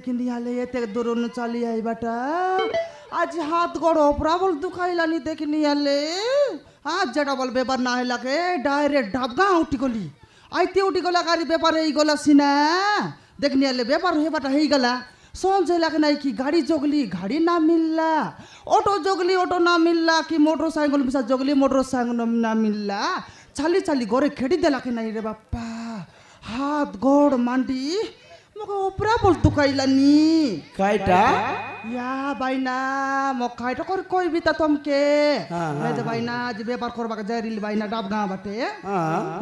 দেখিনি আলে এতে দরুন চালি আইবাটা আজ হাত গড় অপরা বল দুখাইলানি দেখিনি আলে আজ যেটা বল ব্যাপার না হইলাকে ডাইরেক্ট ডাবগা উঠি গলি আইতে উঠি গলা গাড়ি ব্যাপারে এই গলা সিনা দেখিনি আলে ব্যাপার হেবাটা হয়ে গেলা সঞ্জয় লাগে নাই কি গাড়ি জগলি গাড়ি না মিললা অটো জগলি অটো না মিললা কি মোটরসাইকেল মিশা জগলি মোটরসাইকেল না মিললা চালি চালি ঘরে খেড়ি দেলাকে নাই রে বাপ্পা হাত গড় মান্ডি মকে ওপরা বল তুকাইলানি কাইটা ইয়া বাইনা মক কাইটা কর কইবি তা তমকে নে যে বাইনা যে ব্যাপার করবা যাইরিলি বাইনা ডাবগা বাটে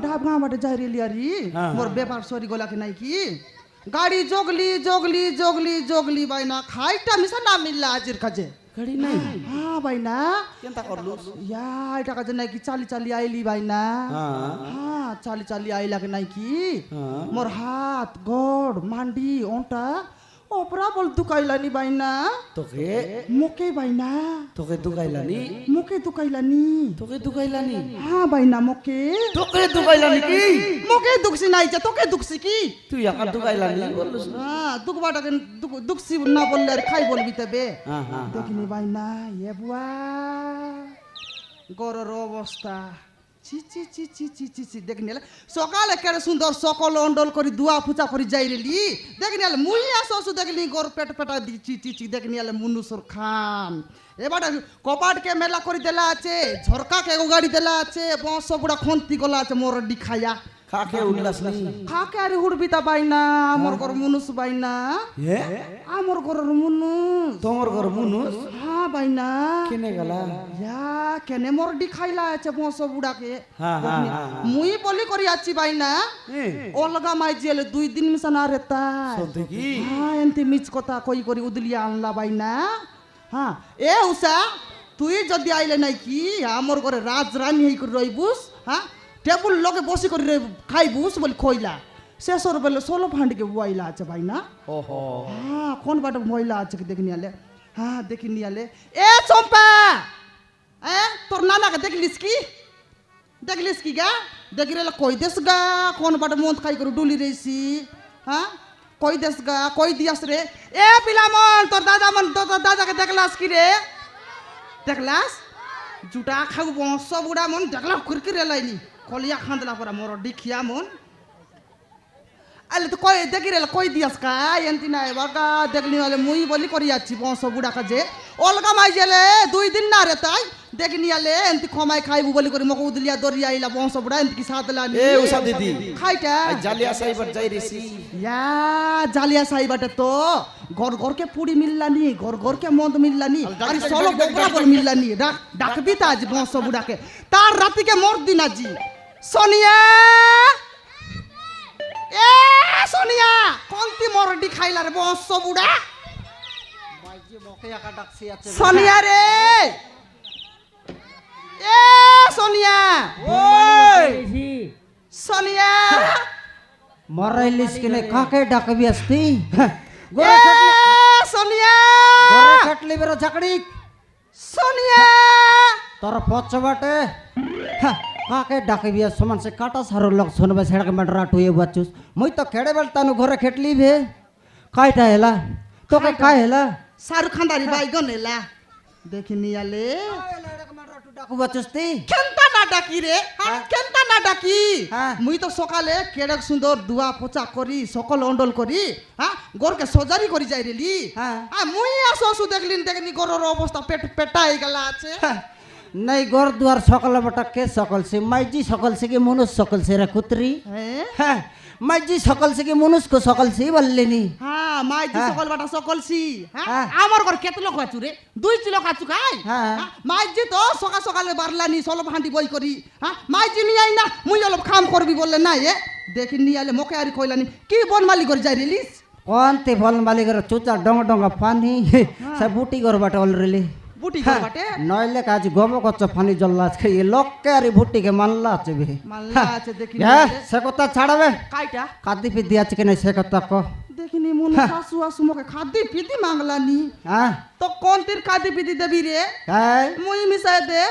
ডাবগা বাটে যাইরিলি আরি মোর ব্যাপার সরি গলাকে নাই কি গাড়ি জগলি জগলি জগলি জগলি বাইনা খাইটা মিশা না মিললা আজির কাজে গাড়ি নাই হ্যাঁ বাইনা কেনতা করলু ইয়া এটা কাজে নাই কি চালি চালি আইলি বাইনা হ্যাঁ চালি চালি আইলাকে নাই কি মোর হাত গড় মান্ডি ওটা ওপরা বল দুকাইলানি বাইনা তোকে মুকে বাইনা তোকে দুকাইলানি মুকে দুকাইলানি তোকে দুকাইলানি হ্যাঁ বাইনা মুকে তোকে দুকাইলানি কি মুকে দুকছি নাই যে তোকে দুকছি কি তুই একা দুকাইলানি বললুস হ্যাঁ দুকবাটাকে দুকছি না বললে আর খাই বলবি তবে দেখিনি বাইনা এ বুয়া গরর অবস্থা ছি ছি ছি ছি ছি ছি ছি দেখনি সকালে কেড়ে সুন্দর সকল অন্ডল করি দুয়া পূজা করি যাইরেলি দেখনি মুই আসু দেখলি গর পেট পেটা দিচ্ছি চিচি দেখনি মুনুসর খান এবার কপাটকে মেলা করে দেলা আছে ঝরকাকে গাড়ি দেলা আছে বস বুড়া খন্তি গলা আছে মোর ডি খায়া কাকে উল্লাস নি কাকে আরে হুড়বি তা বাইনা আমার ঘর মুনুস বাইনা হে আমার ঘরের মুনুস তোমার ঘর মুনুস হ্যাঁ বাইনা কেনে গেলা ইয়া কেনে মোর ডি খাইলা আছে বস বুড়াকে হ্যাঁ হ্যাঁ মুই বলি করি আছি বাইনা অলগা মাই জেলে 2 দিন মিশা না রেতা সত্যি কি হ্যাঁ এনতে মিছ কথা কই করি উদলিয়া আনলা বাইনা হ্যাঁ এ উষা তুই যদি আইলে নাই কি আমার ঘরে রাজরানী হই করে রইবুস হ্যাঁ টেবুল লগে বসি করে খাইবুস বলি কইলা শেষর বেলে 16 ফান্ডিকে বইলা আছে বাইনা ওহো হ্যাঁ কোন বাটা বইলা আছে কি দেখনি আলে হ্যাঁ দেখনি আলে এ চম্পা তোর নানাকে দেখলিস কি গা দেখি রে কই দেস গা কোন বাটা মন খাই করে ডুলি রেছি হ্যাঁ কই দেস গা কই দিয়াস রে এ পিলামন তোর দাদাকে দেখলাস কি রে দেখলাস জুটা খাও বংশ বুড়া মন দেখলা কুরকুরে লাইনি কলিয়া খান্দলা পরা মোর দেখিয়া মন আলে তো কই দেখি রে কই দিয়াস কা এন্তি না বাগা দেখলি আলে মুই বলি করি যাচ্ছি বংশ বুড়া কাজে অলগা মাই জেলে 2 দিন না রে তাই দেখনি আলে এন্তি খমাই খাইবু বলি করে মক উদলিয়া দরিয়া আইলা বংশ বুড়া এন্তি কি সাদলানি এ উষা দিদি খাইটা জালিয়া সাইবার যাই রেছি ইয়া জালিয়া সাইবাটা তো ঘর ঘরকে পুড়ি মিললানি ঘর কে মদ মিললানি আর সলো বকরা বল মিললানি ডাকবি তা আজ বংশ বুড়াকে তার রাতিকে মর দিন আজি সোনিয়া এ সোনিয়া কোনটি মরডি খাইলা রে বংশ বুড়া মাইজি মকে একা ডাকছি আছে সোনিয়া রে এ সোনিয়া ওই সোনিয়া মরাইলিস কিনে কাকে ডাকবি আসতি এ সোনিয়া গরে কাটলি বেরো ঝাকড়ি সোনিয়া তোর পছবাটে কাকে ডাকবি সমান সে কাটা সারো লোক শুনবে সেড়া মেডরা টুয়ে বাচুস মুই তো খেড়ে বেলতানু ঘরে খেটলি ভে কাইটা হেলা তোকে কাই হেলা শাহরুখ খান দারি বাইগন এলা দেখিনি আলে ডাকু বাচুসতি কেনতা না ডাকি রে কেনতা না ডাকি হ্যাঁ। মুই তো সকালে কেডক সুন্দর দুয়া পোচা করি সকল অন্ডল করি হ্যাঁ গরকে সজারি করি যাই রেলি হ্যাঁ। মুই আসু দেখনি গরর অবস্থা পেটাই গেলা আছে নাই গর দুয়ার সকালে বটা কে সকল সে মাইজি সকল সে কি মনুষ্য সকল সে রে কুতরি হ্যাঁ হ্যাঁ মাইজি সকল সে কি মনুষ্য কো সকল সে বললেনি হ্যাঁ মাইজি সকল বাটা সকল সি হ্যাঁ। হ্যাঁ আমার ঘর কেত লোক আছু রে 2 কিলো কাছু খাই হ্যাঁ। মাইজি তো সকালে বারলানি সলব হাঁটি বই করি হ্যাঁ মাইজি নি আই না মুই অলপ খাম করবি বললে না এ দেখি নি আলে মকে আরি কইলানি কি বনমালি করে যাই রিলিস কোনতে বল মালিকের চুচা ডঙ্গা পানি সে বুটি গর বাটা অলরেলি বুটি ঘর বাটে নইলে কাজ গম কচ্চ ফানি জল্লা আছে এই লোককে আর বুটিকে মানলা আছে বে মাল্লা আছে দেখি হ্যাঁ সে কথা ছাড়াবে কাইটা কাদি পিদি আছে কিনা সে কথা ক দেখিনি মন শাশু আসু মকে খাদি পিদি মাংলানি হ্যাঁ তো কোন তীর খাদি পিদি দেবি রে হ্যাঁ মুই মিশাই দে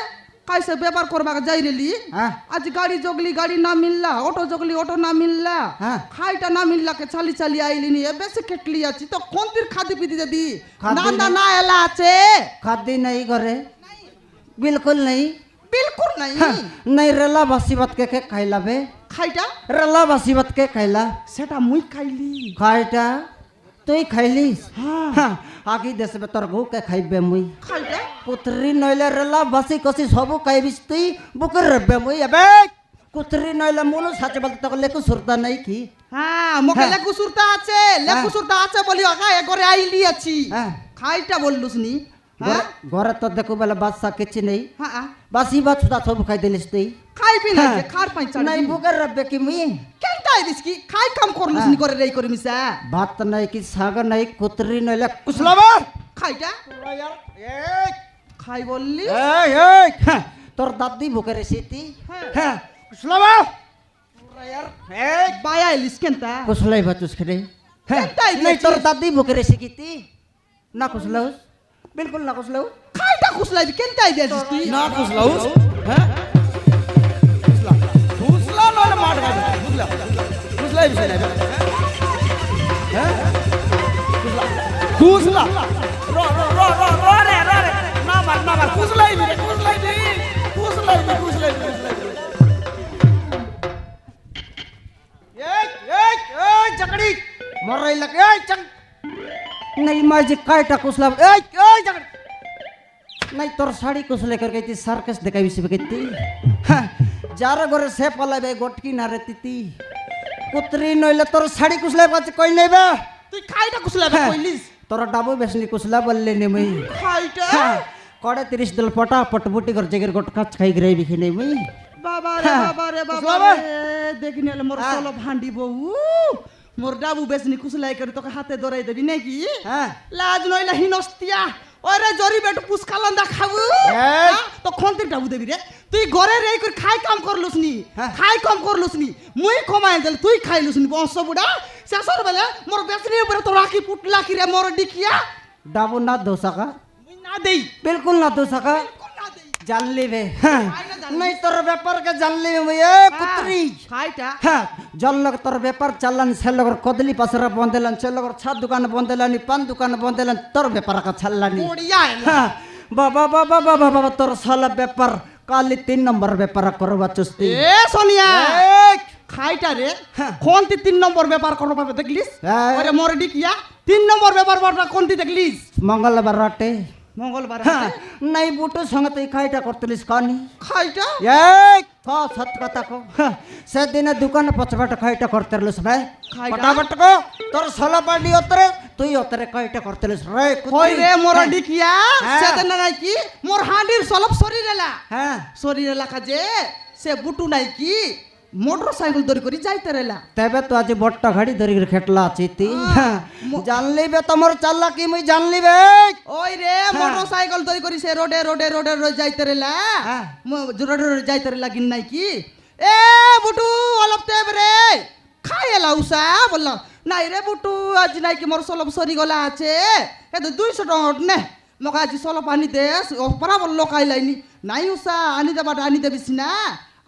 कैसे व्यापार करवा जाई रेली हाँ। आज गाड़ी जोगली गाड़ी ना मिलला ऑटो जोगली ऑटो ना मिलला हाँ। खाईटा ना मिलला के चाली चाली आईली नी एबे से केटली आछि तो कोन तीर खादी पीती जदी खादी ना ना नहीं। ना एला आछे खादी नहीं करे बिल्कुल नहीं बिल्कुल नहीं नहीं रेला बासी बात के खाइला बे खाईटा रेला बासी बात के खाइला सेटा मुई खाइली खाइटा তুই খাইলিস हाँ আগে দেশে তোর গু কে খাইবে মুই खाईटा কুতরি নইলে রেলা বাসি কষি সবু খাইবিস তুই বুকের রবে মুই এবে কুতরি নইলে মনু সাচে বলতে তোকে লেকু সুরতা নাই কি हाँ मोके लेकु सुरता आछे लेकु सुरता आछे बोली आका एगरे आईली आछि হ্যাঁ खाईटा बोललुस नी हाँ ঘরে তো দেখো বেলা বাদশা কিছু নেই हाँ বাসি বাত সুদা সব খাই দিলিস তুই खाई भी ना खार पाई चढ़ নাই বুকের রবে কি মুই কেনটা আইদিস কি খাই কাম করলুস নি করে রেই করে মিসা ভাত নাই কি শাগ নাই কুতরি নইলে কুসলাবা খাইটা খাই বললি এই এই তোর দাদি বুকের এসেতি হ্যাঁ কুসলাবা এই বায়া আইলিস কেনটা কুসলাই বাতুস খেলে হ্যাঁ কেনটাই নাই তোর দিয়েছিস? দাদি বুকের এসে কিতি না কুসলাউস বিলকুল না কুসলাউস খাইটা খুসলাই কেনটা আইদিস তুই না কুসলাউস হ্যাঁ কুসলা নলে মার গাবে বুঝলা কুসলাই বিষয় নাই হ্যাঁ কুসলা র রে না মার কুসলাই বি এই জকড়ি মরাই লাগে এই চং নাই মাঝে কাইটা কুসলা এই এই জকড়ি নাই তোর শাড়ি কুসলে করে গইতি সার্কাস দেখাই বিসবে গইতি যার ঘরে সে পালাবে গটকি না রে তিতি কুতরি নইলে তোর শাড়ি কুসলে বাজ কই নেবে তুই খাইটা খুসলাই কইলিস তোর ডাবু বেশনি কুসলা বললে নে মুই খাইটা কড়ে 30 দল পটা পটবুটি করে জেগের গট কাচ খাই গরাই বিখি নে মুই বাবা রে খুসলা বাবা রে দেখিনি এলে মোর সলো ভান্ডি বউ মোর ডাবু বেসনি খুসলাই করে তোকে হাতে ধরাই দেবি নাকি হ্যাঁ লাজ নইলে হিনস্তিয়া ওরে জরি বেট পুষ্কালন্দা খাবু তো খন্তির ডাবু দেবি রে তুই ঘরে রে করে খাই কাম করলুস নি হ্যাঁ। খাই কাম করলুস নি মুই কমাই দেল তুই খাইলুস নি বংশ বুড়া শেষর বেলে মোর বেসনি উপরে তো রাখি পুটলা কি রে মোর ডিকিয়া ডাবু না দোসাকা মুই না দেই बिल्कुल ना दोसाका কোন না দেই জানলি বে জানলি। नहीं তোর ব্যাপার কে জানলি মুই এ কুতরি খাইটা হ্যাঁ জল্লক তোর ব্যাপার চালান সেলগর কদলি পাসরা বন্দেলান সেলগর ছাদ দোকান বন্দেলানি পান দোকান বন্দেলান তোর ব্যাপার কা ছাল্লানি বড়িয়া হ্যাঁ বাবা বাবা বাবা বাবা তোর সালা ব্যাপার কালি 3 নম্বর ব্যাপার করবা চুস্তি এ সোনিয়া খাইটা রে কোনটি 3 নম্বর ব্যাপার করব পাবে দেখলিস হ্যাঁ। আরে মোর ডিকিয়া 3 নম্বর ব্যাপার বড়টা কোনটি দেখলিস মঙ্গলবার রাতে মঙ্গলবার হ্যাঁ নাই বুটো সঙ্গে তুই খাইটা করতেলিস কানি খাইটা এই তো সত কথা কো সেদিন দোকান পছবাট খাইটা করতেলিস বে খাইটা? পটাপট কো তোর সলা পাডি অতরে তুই অতরে খাইটা করতেলিস রে কই রে মোর হ্যাঁ। ডিকিয়া হ্যাঁ। সেদিন নাই কি মোর হাঁডির সলপ শরীরেলা হ্যাঁ শরীরেলা কাজে সে বুটু নাই কি মোটরসাইকেল দরি করি যাইতে রেলা তেবে তো আজ বট্টা গাড়ি ধরি খেটলা আছি তুই জানলি বে তোমার চাল্লা কি মুই জানলি বে ওই রে মোটরসাইকেল দরি করি সে রোডে রোডে রোডে রোড যাইতে রেলা হ্যাঁ। রোডে রোডে যাইতে রেলা কিন নাই কি এ বুটু অলপ তেব রে খাই এলা উষা বললাম নাই রে বুটু আজ নাই কি মোর সলপ সরি গলা আছে এ তো 200 টাকা নে মকা আজ সলপ আনি দে অপরা বলল খাই লাইনি নাই উষা আনি দেবা আনি দেবিস না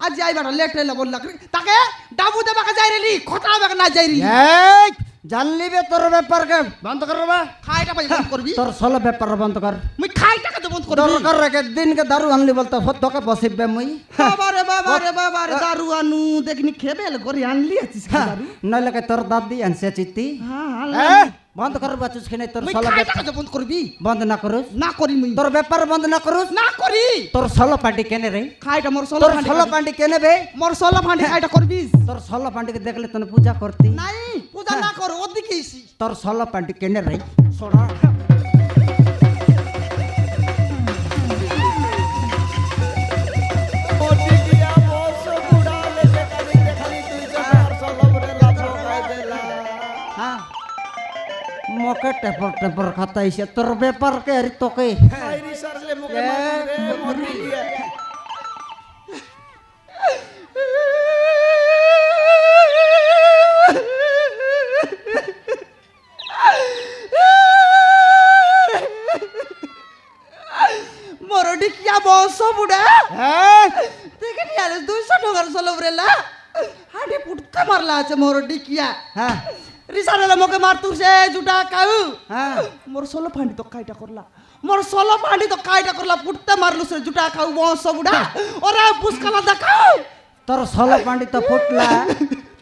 আজ আইবার লেট রেলা বললা তাকে ডাবু দেবাকে যাই রেলি খটা দেবাকে না যাই রেলি এই জানলি বে তোর ব্যাপার কে বন্ধ কর বে খাইটা পাই বন্ধ করবি তোর সলা ব্যাপার বন্ধ কর মুই খাইটা কে বন্ধ করবি দরকার রেখে দিনকে দারু আনলি বলতো তোকে বসিবে মুই বাবা রে দারু আনু দেখিনি খেবেল করে আনলি আছিস কি দারু নইলে কে তোর দাদি আনছে চিত্তি হ্যাঁ বন্ধ কর বাচুস খেনে তোর মুই সলা খাইটা কে বন্ধ করবি বন্ধ না করুস না করি মুই তোর ব্যাপার বন্ধ না করুস না করি তোর সলা পার্টি কেনে রে খাইটা মোর তোর সোলা সলা পার্টি কেনে বে মোর সোলা ফান্ডি খাইটা করবিস তোর সলা পার্টিকে দেখলে তোর পূজা করতি নাই পূজা না কর ওদিকে এসি তোর সলা পার্টি কেনে রে সোনা হ্যাঁ মকে টেপর টেপর খাতাইছে তোর ব্যাপার কে আর তোকে মোর ডিকিয়া বউ বংশ বুড়া হ্যাঁ দেখে নিয়ে আলে 200 টাকার সলব রেলা হাঁটি পুটকা মারলা আছে মোর ডিকিয়া হ্যাঁ রিসারেলা মোকে মার তুসে জুটা কাউ হ্যাঁ মোর সলো ফাঁড়ি তো কাইটা করলা মোর সলো ফাঁড়ি তো কাইটা করলা পুটতে মারলু সে জুটা কাউ বংশ বুড়া ওরে পুষ্কালা দেখাও তোর সলো পান্ডি তো ফুটলা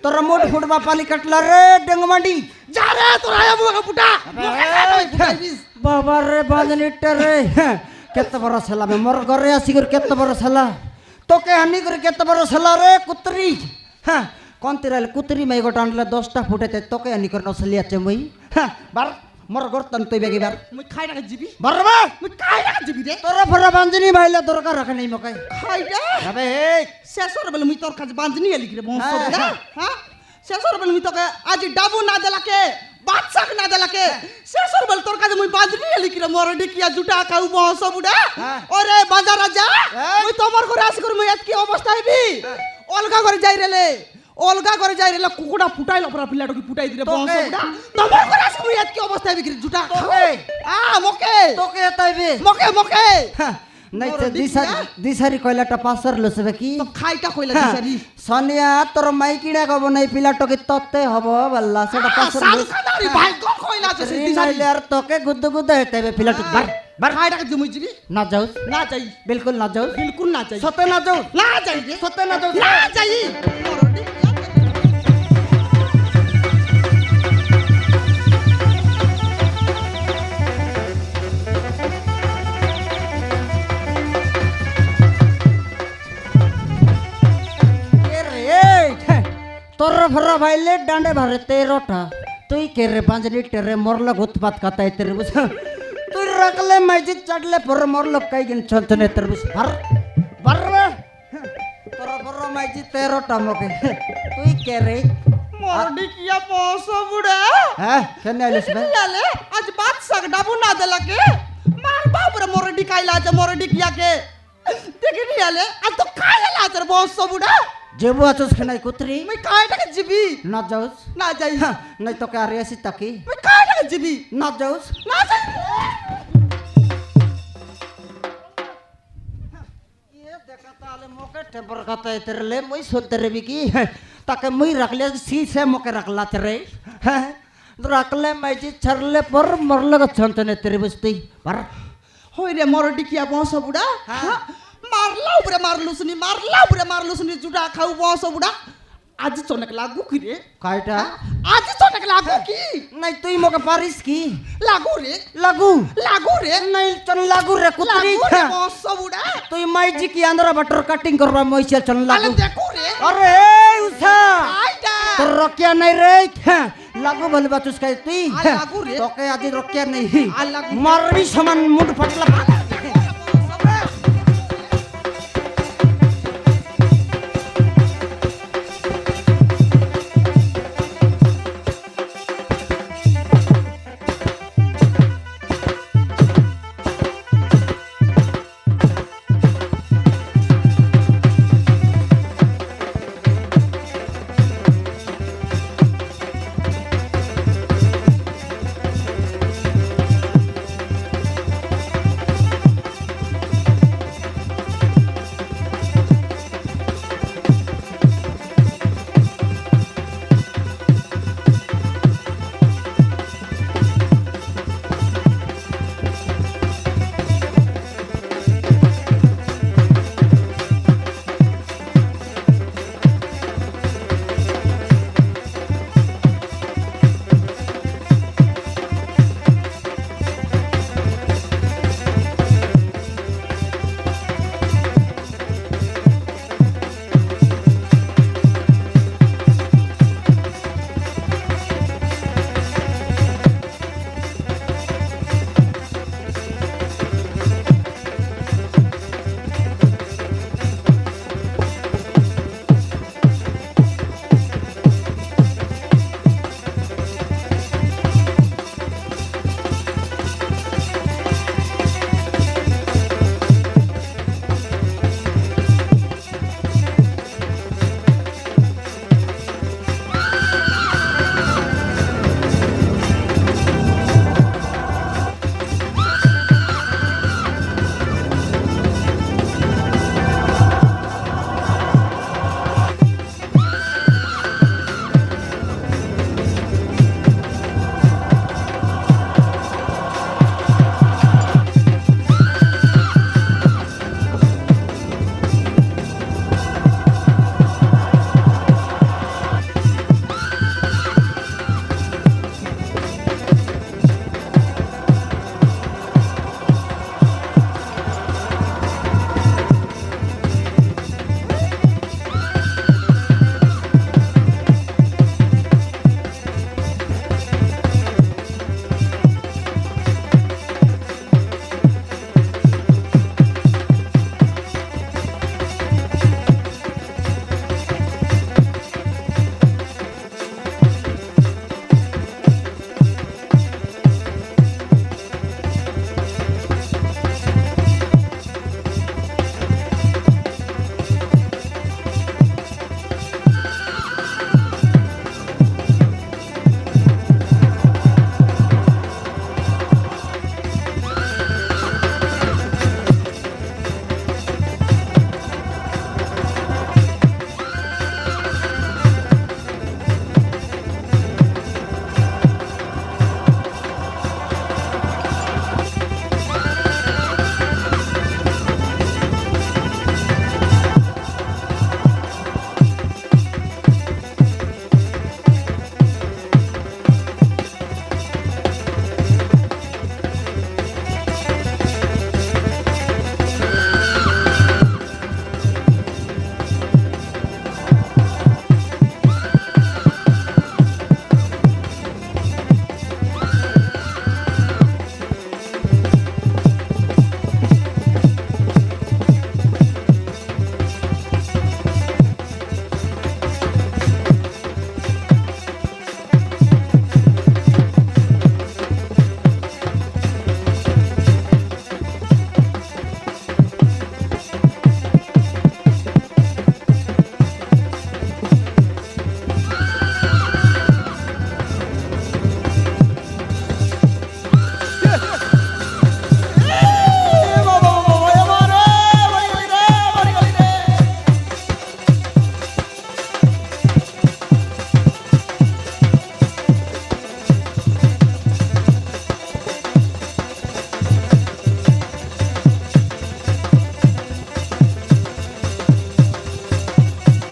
তোর মোট ফুটবা পালি কাটলা রে ডেঙ্গমান্ডি যা রে তোরা আমাকে পুটা বাবা রে বাজনিটা রে কেতে বড় ছেলা মোর ঘরে আসি করে কেতে বড় ছেলা তোকে হানি করে কেতে বড় ছেলা রে কুতরি হ্যাঁ কোন তিরালে কুতরি মাই গোটা আনলে 10টা ফুটেতে তোকে হানি করে নসলি আছে মই হ্যাঁ বার মোর গর্তন তুই বেগি বার মুই খাই টাকা জিবি বারবা মুই খাই টাকা জিবি রে তোর ফরা বাঞ্জনি মাইলা দরকার রাখে নাই মকাই খাইটা আবে শেষর বেলে মুই তোর কাছে বাঁধনি এলি রে বংশ হ্যাঁ, বুড়া হ্যাঁ। হ্যাঁ শেষর বেলে মুই তোকে আজ ডাবু না দেলাকে বাদশাক না দেলাকে শেষর বেলে তোর কাছে মুই বাঁধনি এলি রে মোর ডিকিয়া জুটা কাউ বংশ বুড়া হ্যাঁ। ওরে বাজার রাজা হ্যাঁ। মুই তোমার ঘরে আসি করে মুই এতকি অবস্থা হইবি অলগা ঘরে যাই রেলে অলগা ঘরে যাই রেলে কুকুড়া ফুটাইল পরা পিলাটকি ফুটাই দিরে বংশ তোকে। বুড়া তোমার ঘরে আসি মুই এতকি অবস্থা হইবি রে জুটা তোকে। মোকে তোকে এতাইবে মোকে মোকে নাই মোর তো ডিকিয়া। দিশারি কইলাটা পাসর লসবে কি তো খাইটা কইলা হ্যাঁ। দিছারি সনিয়া তোর মাই কিনা কব নাই পিলাটকে তত্তে হব বল্লা সেটা পাসর সালখানারি ভাগ্য কইলা আছে সেই দিছারি আর তোকে গুদ্দু গুদ্দু হেতাইবে পিলাটক বার বার খাই টাকা জমি জিবি না যাও না চাই বিলকুল না যাও বিলকুল না চাই সতে না যাও না চাই রে সতে না যাও না চাই কে রে এই তোর ভরা ভাইলে ডান্ডে ভরে 13টা তুই কে রে পাঁচনি টেরে মরলক উৎপাত কাতাই তেরে বুঝ তুই রাখলে মাইজি চড়লে পর মরলক কাই গিন চলতনে তেরে বুঝ ভর ভর রে তোর ভরা মাইজি 13টা মকে তুই কে রে মোর ডিকিয়া পয়স বুড়া হ্যাঁ কেন আইলিস বে আলে আজ বাত সাক ডাবু না দেলাকে মার বাপরে মোর ডিকাইলা আছে মোর ডিকিয়াকে দেখিনি আলে আর তো খাইলা আছে পয়স বুড়া যেবু আছস খানাই কুতরি মুই খাই টাকা জিবি না যাওস না যাই নাই তোকে আর আসি তাকি মুই খাই টাকা জিবি না যাওস না যাই ये देखा ताले मोके टेम्पर खाता है तेरे ले मुई सोते रे बिकी ताके मुई रख ले सी से मोके रखला तेरे रखले मैं जी छरले पर मरले का छंतने तेरे बस्ती पर হই রে মোর ডিকিয়া পয়স বুড়া মারলা উপরে মারলুসনি জুটা খাও পয়স বুড়া আজ চনেক লাগু কি রে कायटा আজ চনেক লাগু কি नहीं তুই मोके पारिस की লাগু রে लागू রে नहीं चल लागू रे कुतरी লাগু রে পয়স বুড়া তুই माई जी की अंदर बटर कटिंग करवा मोई से चल তাহলে लागू দেখো রে अरे उसा আইডা तो रकिया नहीं रे लागू बोल बातुस का तुई आ लागू रे। तो के आदि रकिया नहीं आ लागू। मारवी समान मुंड फटला